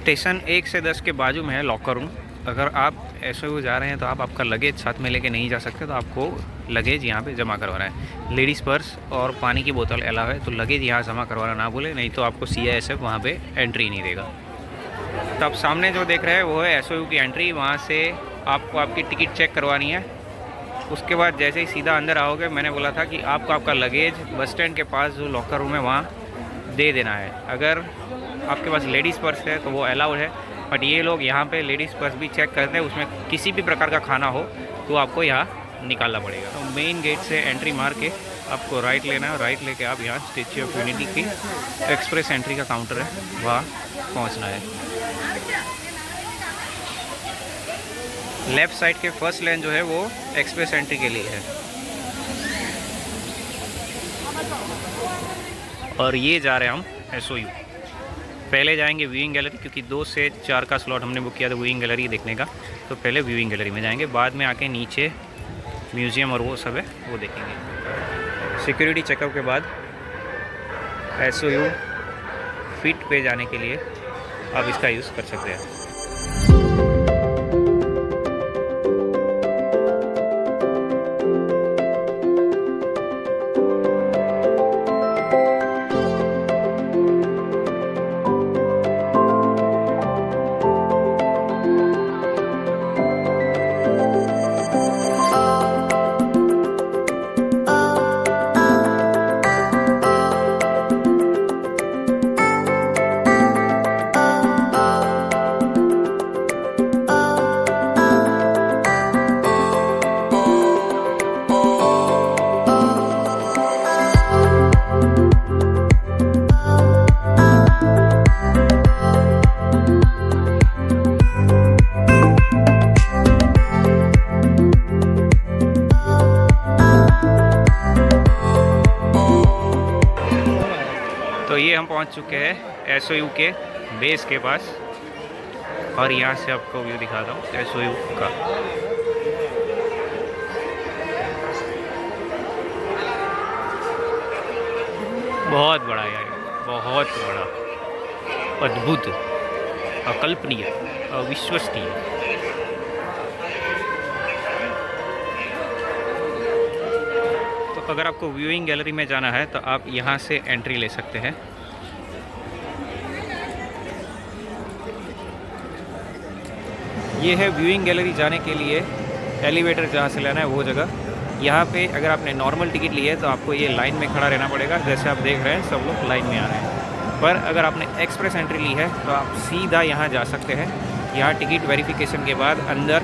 Station 1 से 10 के बाजू में है लॉकर रूम। अगर आप एसओयू जा रहे हैं तो आप आपका लगेज साथ में लेके नहीं जा सकते, तो आपको लगेज यहाँ पे जमा करवाना है। लेडीज़ पर्स और पानी की बोतल अलाउ है, तो लगेज यहाँ जमा करवाना ना भूले, नहीं तो आपको CISF वहाँ पे एंट्री नहीं देगा। तो आप सामने जो देख रहे हैं वो है एसओयू की एंट्री। वहाँ से आपको आपकी टिकट चेक करवानी है। उसके बाद जैसे ही सीधा अंदर आओगे, मैंने बोला था कि आपको आपका लगेज बस स्टैंड के पास जो लॉकर रूम है वहाँ दे देना है। अगर आपके पास लेडीज़ पर्स है तो वो अलाउड है, बट ये लोग यहाँ पे लेडीज़ पर्स भी चेक करते हैं, उसमें किसी भी प्रकार का खाना हो तो आपको यहाँ निकालना पड़ेगा। तो मेन गेट से एंट्री मार के आपको राइट लेना है, राइट लेके आप यहाँ स्टैच्यू ऑफ यूनिटी की एक्सप्रेस एंट्री का काउंटर है वहाँ पहुँचना है। लेफ़्ट साइड के फर्स्ट लेन जो है वो एक्सप्रेस एंट्री के लिए है, और ये जा रहे हैं हम एसओयू। पहले जाएंगे व्यूइंग गैलरी, क्योंकि 2 से 4 का स्लॉट हमने बुक किया था व्यूइंग गैलरी देखने का, तो पहले व्यूइंग गैलरी में जाएंगे, बाद में आके नीचे म्यूज़ियम और वो सब है वो देखेंगे। सिक्योरिटी चेकअप के बाद एसओयू फिट पे जाने के लिए आप इसका यूज़ कर सकते हैं। तो ये हम पहुंच चुके हैं एसओयू के बेस के पास, और यहाँ से आपको व्यू दिखाता हूँ एसओयू का। बहुत बड़ा है, बहुत बड़ा, अद्भुत, अकल्पनीय, अविश्वसनीय। तो अगर आपको व्यूइंग गैलरी में जाना है तो आप यहाँ से एंट्री ले सकते हैं। ये है व्यूइंग गैलरी जाने के लिए एलिवेटर जहाँ से लेना है वो जगह। यहाँ पे अगर आपने नॉर्मल टिकट ली है तो आपको ये लाइन में खड़ा रहना पड़ेगा, जैसे आप देख रहे हैं सब लोग लाइन में आ रहे हैं। पर अगर आपने एक्सप्रेस एंट्री ली है तो आप सीधा यहाँ जा सकते हैं। यहाँ टिकट वेरिफिकेशन के बाद अंदर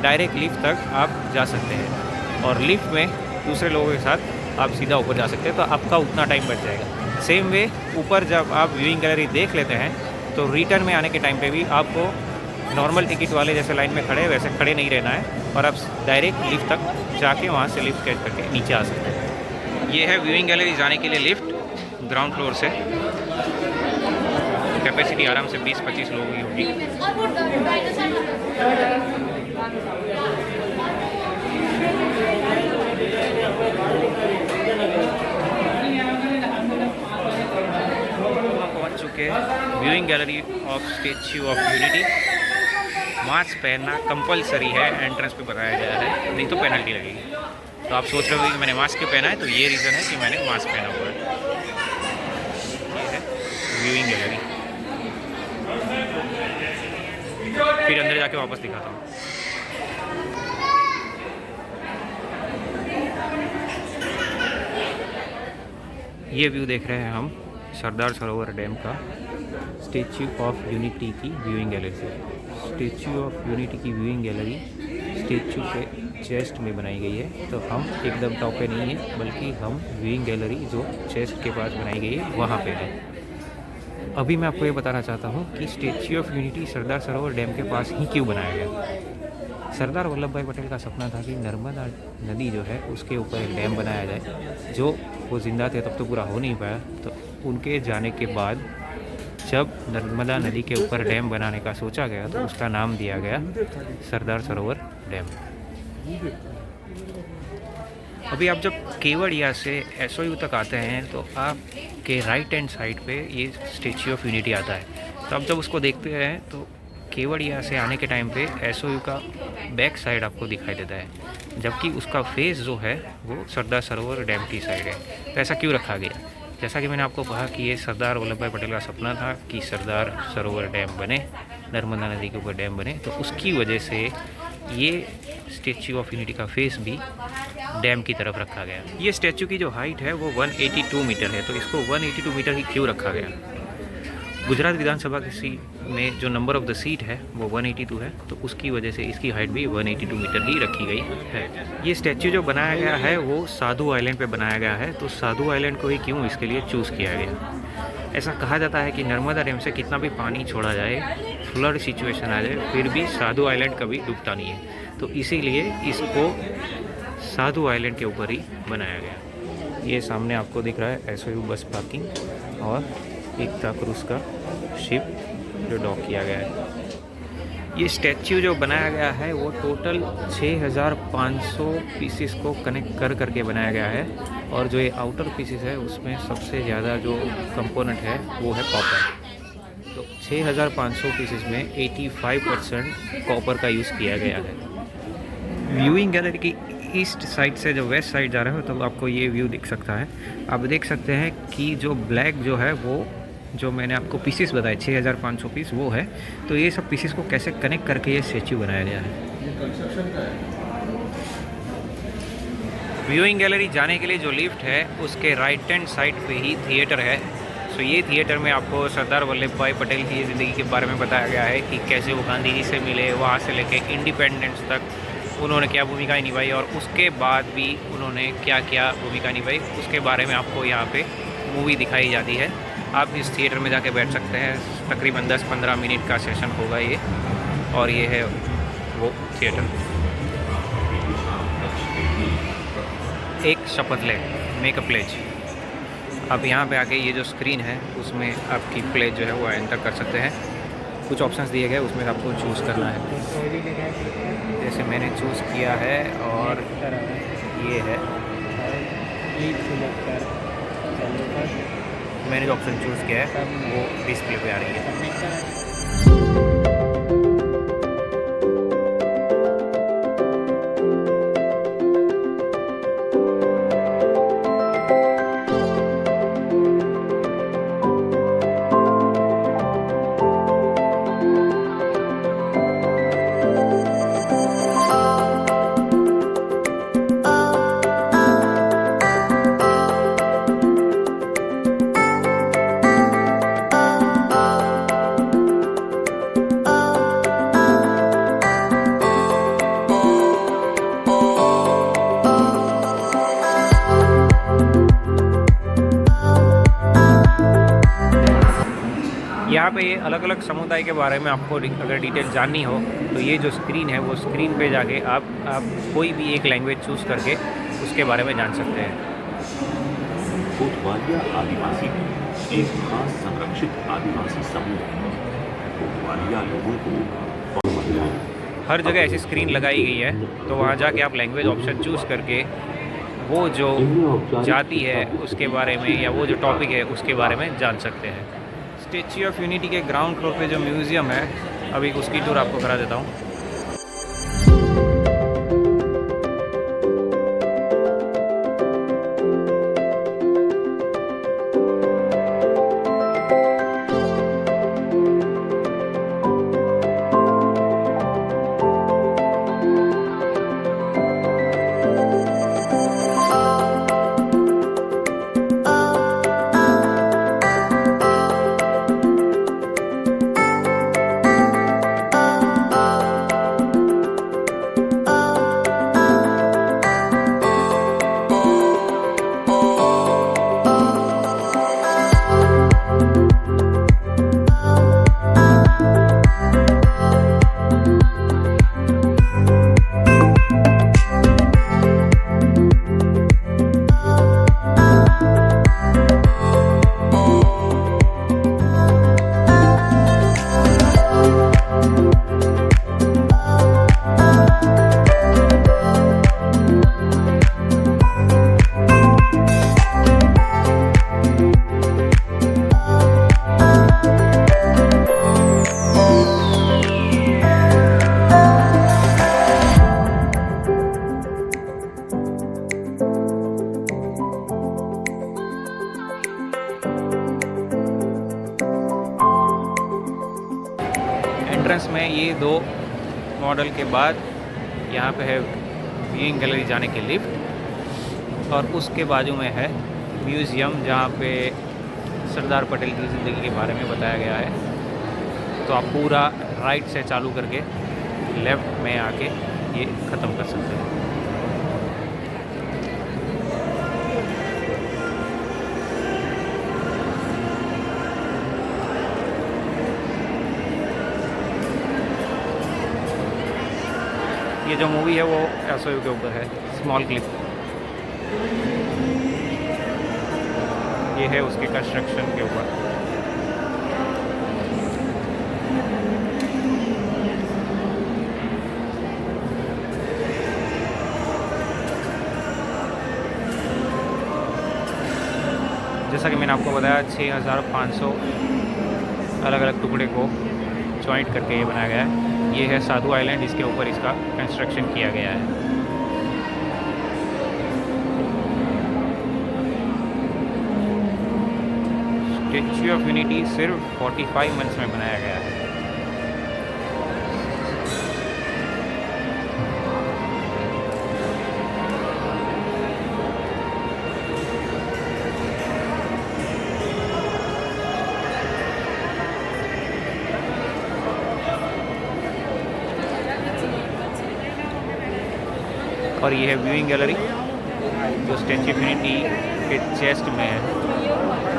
डायरेक्ट लिफ्ट तक आप जा सकते हैं, और लिफ्ट में दूसरे लोगों के साथ आप सीधा ऊपर जा सकते हैं, तो आपका उतना टाइम बच जाएगा। सेम वे ऊपर जब आप व्यूइंग गैलरी देख लेते हैं तो रिटर्न में आने के टाइम पे भी आपको नॉर्मल टिकट वाले जैसे लाइन में खड़े वैसे खड़े नहीं रहना है, और आप डायरेक्ट लिफ्ट तक जाके वहाँ से लिफ्ट कैच करके नीचे आ सकते हैं। ये है व्यूइंग गैलरी जाने के लिए लिफ्ट, ग्राउंड फ्लोर से। कैपेसिटी आराम से 20-25 लोगों की होगी। पहुँच चुके हैं viewing gallery of statue of unity. Mask पहनना कंपलसरी है, एंट्रेंस पे बताया गया है, नहीं तो पेनल्टी लगेगी। तो आप सोच रहे हो कि मैंने मास्क क्यों पहना है, तो ये रीज़न है कि मैंने मास्क पहना हुआ है। ये है व्यूइंग गैलरी, फिर अंदर जाके वापस दिखाता हूँ। ये व्यू देख रहे हैं हम सरदार सरोवर डैम का स्टैच्यू ऑफ यूनिटी की व्यूइंग गैलरी से। स्टैच्यू ऑफ यूनिटी की व्यूइंग गैलरी स्टैच्यू के चेस्ट में बनाई गई है, तो हम एकदम टॉप पे नहीं है, बल्कि हम व्यूइंग गैलरी जो चेस्ट के पास बनाई गई है वहाँ पे है। अभी मैं आपको ये बताना चाहता हूँ कि statue of unity Sardar Sarovar dam के पास ही क्यों बनाया गया। सरदार वल्लभ भाई पटेल का सपना था कि नर्मदा नदी जो है उसके ऊपर एक डैम बनाया जाए। जो वो ज़िंदा थे तब तो पूरा हो नहीं पाया, तो उनके जाने के बाद जब नर्मदा नदी के ऊपर डैम बनाने का सोचा गया तो उसका नाम दिया गया सरदार सरोवर डैम। अभी आप जब केवड़िया से एसओयू तक आते हैं तो आपके राइट हैंड साइड पे ये स्टैच्यू ऑफ यूनिटी आता है। तो आप जब उसको देखते हैं तो केवड़िया से आने के टाइम पे एसओयू का बैक साइड आपको दिखाई देता है, जबकि उसका फेस जो है वो सरदार सरोवर डैम की साइड है। तो ऐसा क्यों रखा गया? जैसा कि मैंने आपको कहा कि ये सरदार वल्लभ भाई पटेल का सपना था कि सरदार सरोवर डैम बने, नर्मदा नदी के ऊपर डैम बने, तो उसकी वजह से ये स्टैचू ऑफ यूनिटी का फेस भी डैम की तरफ रखा गया। ये स्टैचू की जो हाइट है वो 182 मीटर है, तो इसको 182 मीटर ही क्यों रखा गया? गुजरात विधानसभा की सीट में जो नंबर ऑफ द सीट है वो 182 है, तो उसकी वजह से इसकी हाइट भी 182 मीटर ही रखी गई है। ये स्टैचू जो बनाया गया है वो साधु आइलैंड पे बनाया गया है, तो साधु आइलैंड को ही क्यों इसके लिए चूज़ किया गया? ऐसा कहा जाता है कि नर्मदा डैम से कितना भी पानी छोड़ा जाए, फ्लड सिचुएशन आ जाए, फिर भी साधु आइलैंड कभी डूबता नहीं है, तो इसीलिए इसको साधु आइलैंड के ऊपर ही बनाया गया। ये सामने आपको दिख रहा है एसओयू बस पार्किंग और एकता क्रूज का शिप जो डॉक किया गया है। ये स्टैच्यू जो बनाया गया है वो टोटल 6500 पीसेस को कनेक्ट कर करके बनाया गया है, और जो ये आउटर पीसेस है उसमें सबसे ज़्यादा जो कंपोनेंट है वो है कॉपर। तो 6500 पीसेस में 85% कॉपर का यूज़ किया गया है। व्यूइंग गैलरी की ईस्ट साइड से जो वेस्ट साइड जा रहे हो तो आपको ये व्यू दिख सकता है। आप देख सकते हैं कि जो ब्लैक जो है वो जो मैंने आपको पीसेस बताए 6500 पीस वो है, तो ये सब पीसेस को कैसे कनेक्ट करके ये स्टैच्यू बनाया गया है। व्यूइंग गैलरी जाने के लिए जो लिफ्ट है उसके राइट हैंड साइड पे ही थिएटर है। सो ये थिएटर में आपको सरदार वल्लभ भाई पटेल की ज़िंदगी के बारे में बताया गया है कि कैसे वो गांधी जी से मिले, वहाँ से लेके इंडिपेंडेंस तक उन्होंने क्या भूमिका निभाई और उसके बाद भी उन्होंने क्या क्या भूमिका निभाई, उसके बारे में आपको यहाँ पे मूवी दिखाई जाती है। आप इस थिएटर में जाके बैठ सकते हैं, तकरीबन 10-15 मिनट का सेशन होगा ये, और ये है वो थिएटर। एक शपथ ले, मेक अ प्लेज। अब यहाँ पे आके ये जो स्क्रीन है उसमें आपकी प्लेज जो है वो एंटर कर सकते हैं। कुछ ऑप्शंस दिए गए उसमें आपको चूज़ करना है, जैसे मैंने चूज़ किया है और ये है मैंने जो ऑप्शन चूज़ किया है वो डिस्प्ले पे आ रही है। यहाँ पे ये अलग अलग समुदाय के बारे में आपको अगर डिटेल जाननी हो तो ये जो स्क्रीन है वो स्क्रीन पे जाके आप कोई भी एक लैंग्वेज चूज़ करके उसके बारे में जान सकते हैं। कोतवालिया आदिवासी एक खास संरक्षित आदिवासी समूह है। कोतवालिया लोगों को हर जगह ऐसी स्क्रीन लगाई गई है, तो वहाँ जाके आप लैंग्वेज ऑप्शन चूज़ करके वो जो जाति है उसके बारे में या वो जो टॉपिक है उसके बारे में जान सकते हैं। स्टैच्यू ऑफ यूनिटी के ग्राउंड फ्लोर पे जो म्यूज़ियम है, अभी उसकी टूर आपको करा देता हूँ। एंट्रेंस में ये 2 मॉडल के बाद यहाँ पे है व्यूइंग गैलरी जाने की लिफ्ट, और उसके बाजू में है म्यूज़ियम जहाँ पे सरदार पटेल की ज़िंदगी के बारे में बताया गया है। तो आप पूरा राइट से चालू करके लेफ़्ट में आके ये ख़त्म कर सकते हैं। ये जो मूवी है वो एसओयू के ऊपर है, स्मॉल क्लिप। ये है उसके कंस्ट्रक्शन के ऊपर। जैसा कि मैंने आपको बताया 6500 अलग अलग टुकड़े को जॉइंट करके ये बनाया गया है। ये है साधु आइलैंड, इसके ऊपर इसका कंस्ट्रक्शन किया गया है। स्टैच्यू ऑफ यूनिटी सिर्फ 45 मंथ्स में बनाया गया है। और ये है व्यूइंग गैलरी जो स्टैच्यू ऑफ यूनिटी के चेस्ट में है,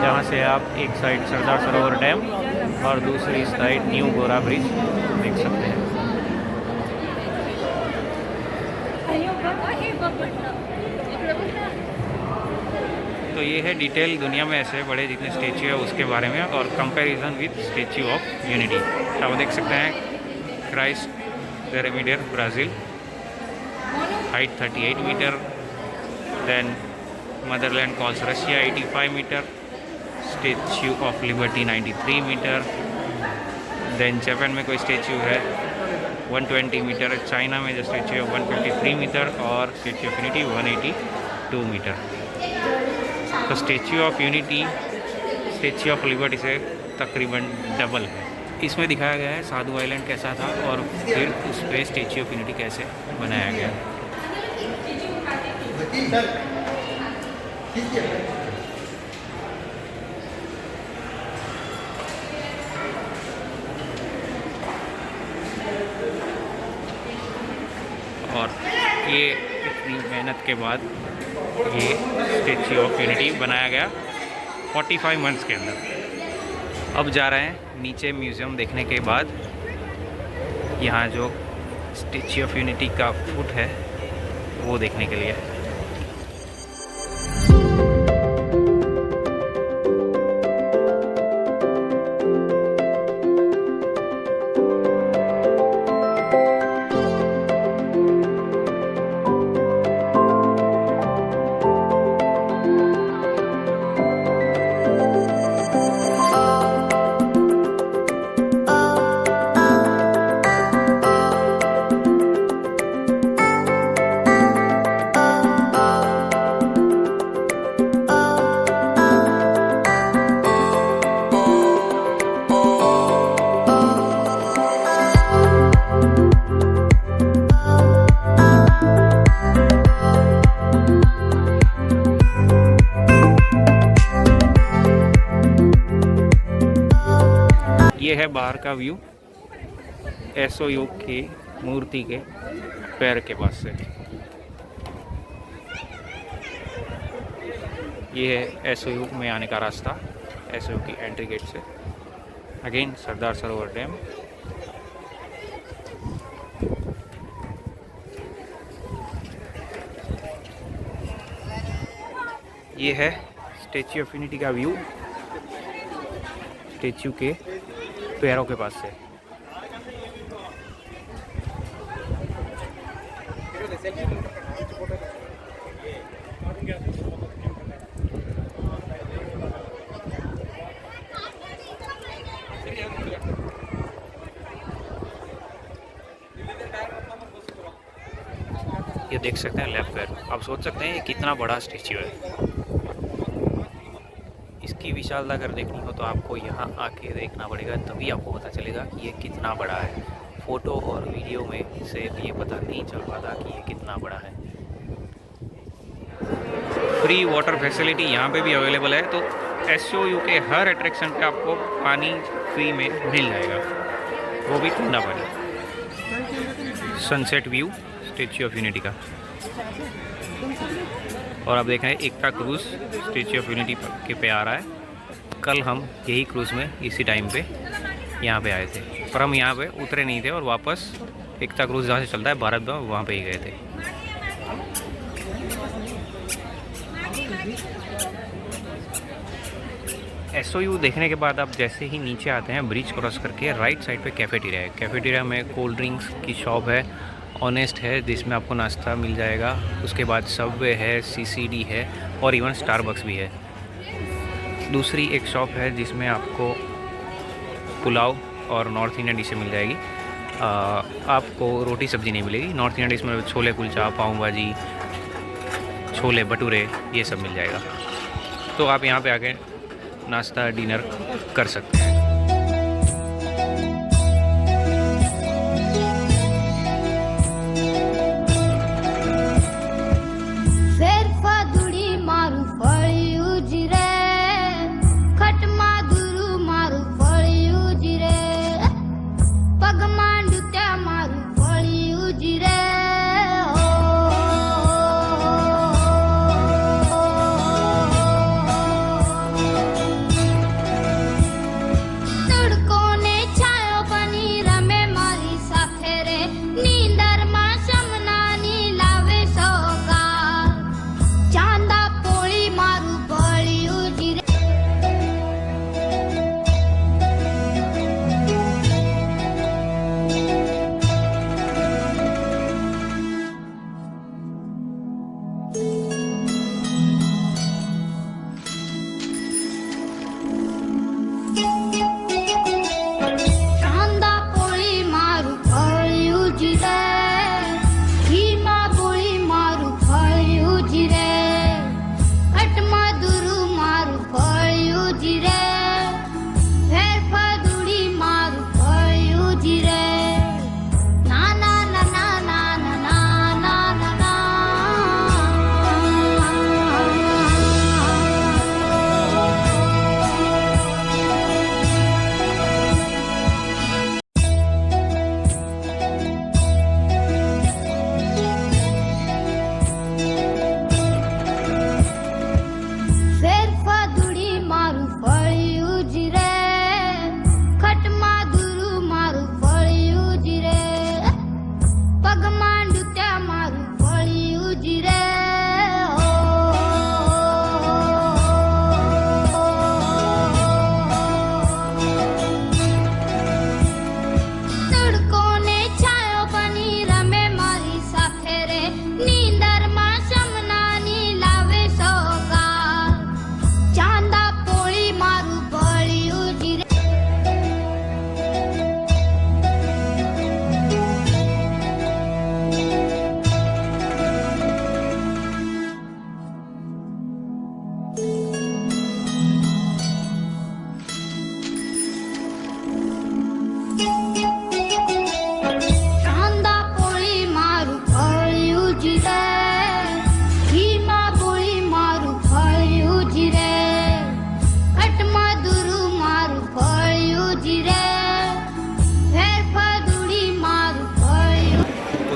जहाँ से आप एक साइड सरदार सरोवर डैम और दूसरी साइड न्यू गोरा ब्रिज देख सकते हैं। तो ये है डिटेल दुनिया में ऐसे बड़े जितने स्टैच्यू है उसके बारे में, और comparison with Statue of Unity. आप देख सकते हैं Christ pyramid Brazil, height 38 metre, then Motherland Calls Russia 85 metre, Statue of Liberty 93 metre, then Japan में कोई स्टैच्यू है 120 मीटर, चाइना में जो स्टैच्यू है 153 मीटर, और स्टैच्यू ऑफ यूनिटी 182 मीटर। तो statue of unity statue of liberty से तकरीबन डबल है। इसमें दिखाया गया है साधु आइलैंड कैसा था और फिर उस पर स्टैच्यू ऑफ यूनिटी कैसे बनाया गया। और ये इतनी मेहनत के बाद ये स्टैच्यू ऑफ यूनिटी बनाया गया 45 मंथ्स के अंदर। अब जा रहे हैं नीचे म्यूज़ियम देखने के बाद, यहाँ जो स्टैच्यू ऑफ यूनिटी का फुट है वो देखने के लिए। ये है बाहर का व्यू एसओयू की मूर्ति के पैर के पास से। ये है एसओयू में आने का रास्ता, एसओयू की एंट्री गेट से। Again Sardar Sarovar dam. ये है स्टैच्यू ऑफ यूनिटी का व्यू स्टैच्यू के पैरों के पास से। ये देख सकते हैं लेफ्ट पैर। आप सोच सकते हैं ये कितना बड़ा स्टैच्यू है। इसकी विशालता अगर देखनी हो तो आपको यहाँ आके देखना पड़ेगा, तभी आपको पता चलेगा कि ये कितना बड़ा है। फ़ोटो और वीडियो में से ये पता नहीं चल पाता कि ये कितना बड़ा है। फ्री वाटर फैसिलिटी यहाँ पे भी अवेलेबल है, तो SOU के हर अट्रैक्शन पे आपको पानी फ्री में मिल जाएगा, वो भी ठंडा पानी। Sunset view statue of unity का। और आप देख रहे हैं एकता क्रूज़ स्टैच्यू ऑफ यूनिटी के पे आ रहा है। कल हम यही क्रूज़ में इसी टाइम पे यहाँ पे आए थे, पर हम यहाँ पे उतरे नहीं थे और वापस एकता क्रूज़ जहाँ से चलता है भारत भवन वहाँ पे ही गए थे। SOU देखने के बाद आप जैसे ही नीचे आते हैं ब्रिज क्रॉस करके राइट साइड पे कैफेटेरिया है। कैफेटेरिया में कोल्ड ड्रिंक्स की शॉप है, ऑनेस्ट है, जिसमें आपको नाश्ता मिल जाएगा। उसके बाद सबवे है, CCD है और इवन स्टारबक्स भी है। दूसरी एक शॉप है जिसमें आपको पुलाव और नॉर्थ इंडियन डिशें मिल जाएगी। आपको रोटी सब्ज़ी नहीं मिलेगी। नॉर्थ इंडियन डिश में छोले कुलचा, पाव भाजी, छोले भटूरे ये सब मिल जाएगा। तो आप यहाँ पे आके नाश्ता डिनर कर सकते हैं।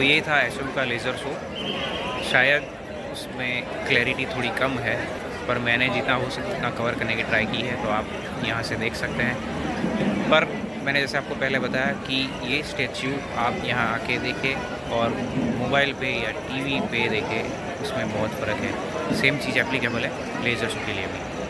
ये था SOU का लेज़र शो। शायद उसमें क्लैरिटी थोड़ी कम है, पर मैंने जितना हो सके उतना कवर करने की ट्राई की है, तो आप यहाँ से देख सकते हैं। पर मैंने जैसे आपको पहले बताया कि ये स्टैच्यू आप यहाँ आके देखें और मोबाइल पे या टीवी पे देखें, उसमें बहुत फ़र्क है। सेम चीज़ एप्लीकेबल है लेज़र शो के लिए भी।